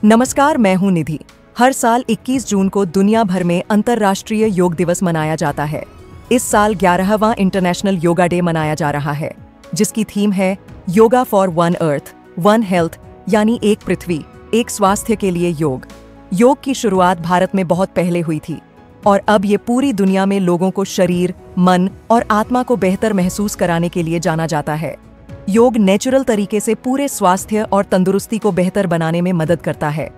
नमस्कार, मैं हूं निधि। हर साल 21 जून को दुनिया भर में अंतर्राष्ट्रीय योग दिवस मनाया जाता है। इस साल 11वां इंटरनेशनल योगा डे मनाया जा रहा है, जिसकी थीम है yoga for one earth, one health, यानी एक पृथ्वी, एक स्वास्थ्य के लिए योग। योग की शुरुआत भारत में बहुत पहले हुई थी और अब ये पूरी दुनिया में लोगों को शरीर, मन और आत्मा को बेहतर महसूस कराने के लिए जाना जाता है। योग नेचुरल तरीके से पूरे स्वास्थ्य और तंदुरुस्ती को बेहतर बनाने में मदद करता है।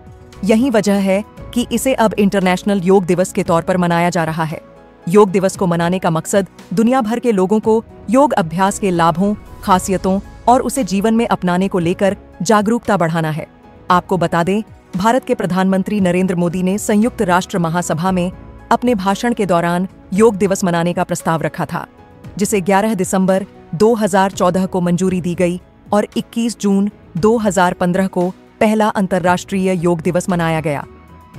यही वजह है कि इसे अब इंटरनेशनल योग दिवस के तौर पर मनाया जा रहा है। योग दिवस को मनाने का मकसद दुनिया भर के लोगों को योग अभ्यास के लाभों, खासियतों और उसे जीवन में अपनाने को लेकर जागरूकता बढ़ाना है। आपको बता दें, भारत के प्रधानमंत्री नरेंद्र मोदी ने संयुक्त राष्ट्र महासभा में अपने भाषण के दौरान योग दिवस मनाने का प्रस्ताव रखा था, जिसे 11 दिसंबर 2014 को मंजूरी दी गई और 21 जून 2015 को पहला अंतर्राष्ट्रीय योग दिवस मनाया गया।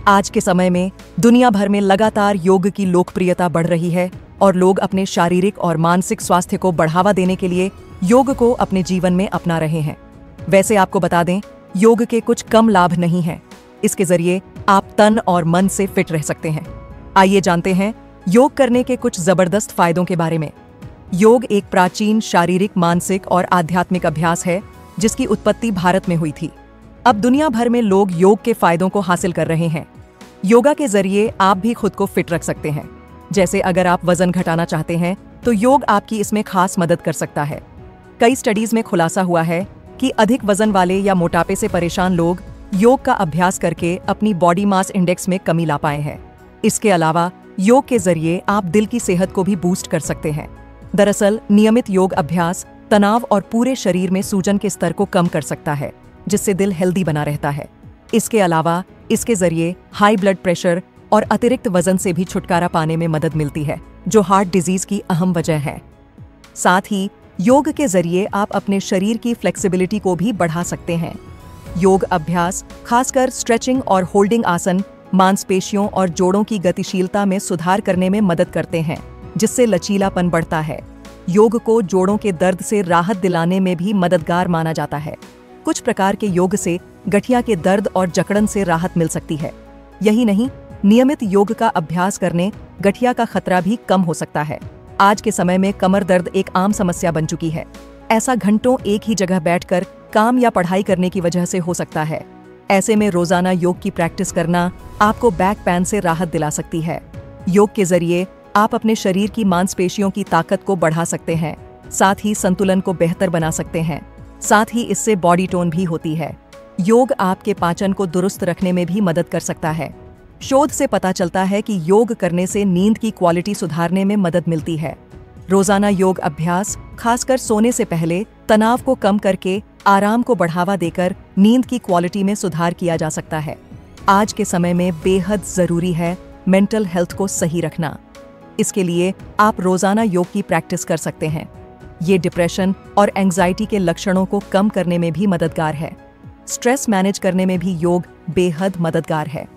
आज के समय में दुनिया भर में लगातार योग की लोकप्रियता बढ़ रही है और लोग अपने शारीरिक और मानसिक स्वास्थ्य को बढ़ावा देने के लिए योग को अपने जीवन में अपना रहे हैं। वैसे आपको बता दें, योग के कुछ कम लाभ नहीं हैं। इसके जरिए आप तन और मन से फिट रह सकते हैं। आइए जानते हैं योग करने के कुछ जबरदस्त फायदों के बारे में। योग एक प्राचीन शारीरिक, मानसिक और आध्यात्मिक अभ्यास है, जिसकी उत्पत्ति भारत में हुई थी। अब दुनिया भर में लोग योग के फायदों को हासिल कर रहे हैं। योगा के जरिए आप भी खुद को फिट रख सकते हैं। जैसे अगर आप वजन घटाना चाहते हैं तो योग आपकी इसमें खास मदद कर सकता है। कई स्टडीज में खुलासा हुआ है कि अधिक वजन वाले या मोटापे से परेशान लोग योग का अभ्यास करके अपनी बॉडी मास इंडेक्स में कमी ला पाए हैं। इसके अलावा योग के जरिए आप दिल की सेहत को भी बूस्ट कर सकते हैं। दरअसल नियमित योग अभ्यास तनाव और पूरे शरीर में सूजन के स्तर को कम कर सकता है, जिससे दिल हेल्दी बना रहता है। इसके अलावा इसके जरिए हाई ब्लड प्रेशर और अतिरिक्त वजन से भी छुटकारा पाने में मदद मिलती है, जो हार्ट डिजीज की अहम वजह है। साथ ही योग के जरिए आप अपने शरीर की फ्लेक्सिबिलिटी को भी बढ़ा सकते हैं। योग अभ्यास, खासकर स्ट्रेचिंग और होल्डिंग आसन, मांसपेशियों और जोड़ों की गतिशीलता में सुधार करने में मदद करते हैं, जिससे लचीलापन बढ़ता है। योग को जोड़ों के दर्द से राहत दिलाने में भी मददगार माना जाता है। कुछ प्रकार के योग से गठिया के दर्द और जकड़न से राहत मिल सकती है। यही नहीं, नियमित योग का अभ्यास करने गठिया का खतरा भी कम हो सकता है। आज के समय में कमर दर्द एक आम समस्या बन चुकी है। ऐसा घंटों एक ही जगह बैठकर काम या पढ़ाई करने की वजह से हो सकता है। ऐसे में रोजाना योग की प्रैक्टिस करना आपको बैक पेन से राहत दिला सकती है। योग के जरिए आप अपने शरीर की मांसपेशियों की ताकत को बढ़ा सकते हैं, साथ ही संतुलन को बेहतर बना सकते हैं। साथ ही इससे बॉडी टोन भी होती है। योग आपके पाचन को दुरुस्त रखने में भी मदद कर सकता है। शोध से पता चलता है कि योग करने से नींद की क्वालिटी सुधारने में मदद मिलती है। रोजाना योग अभ्यास, खासकर सोने से पहले, तनाव को कम करके आराम को बढ़ावा देकर नींद की क्वालिटी में सुधार किया जा सकता है। आज के समय में बेहद जरूरी है मेंटल हेल्थ को सही रखना। इसके लिए आप रोजाना योग की प्रैक्टिस कर सकते हैं। ये डिप्रेशन और एंजाइटी के लक्षणों को कम करने में भी मददगार है। स्ट्रेस मैनेज करने में भी योग बेहद मददगार है।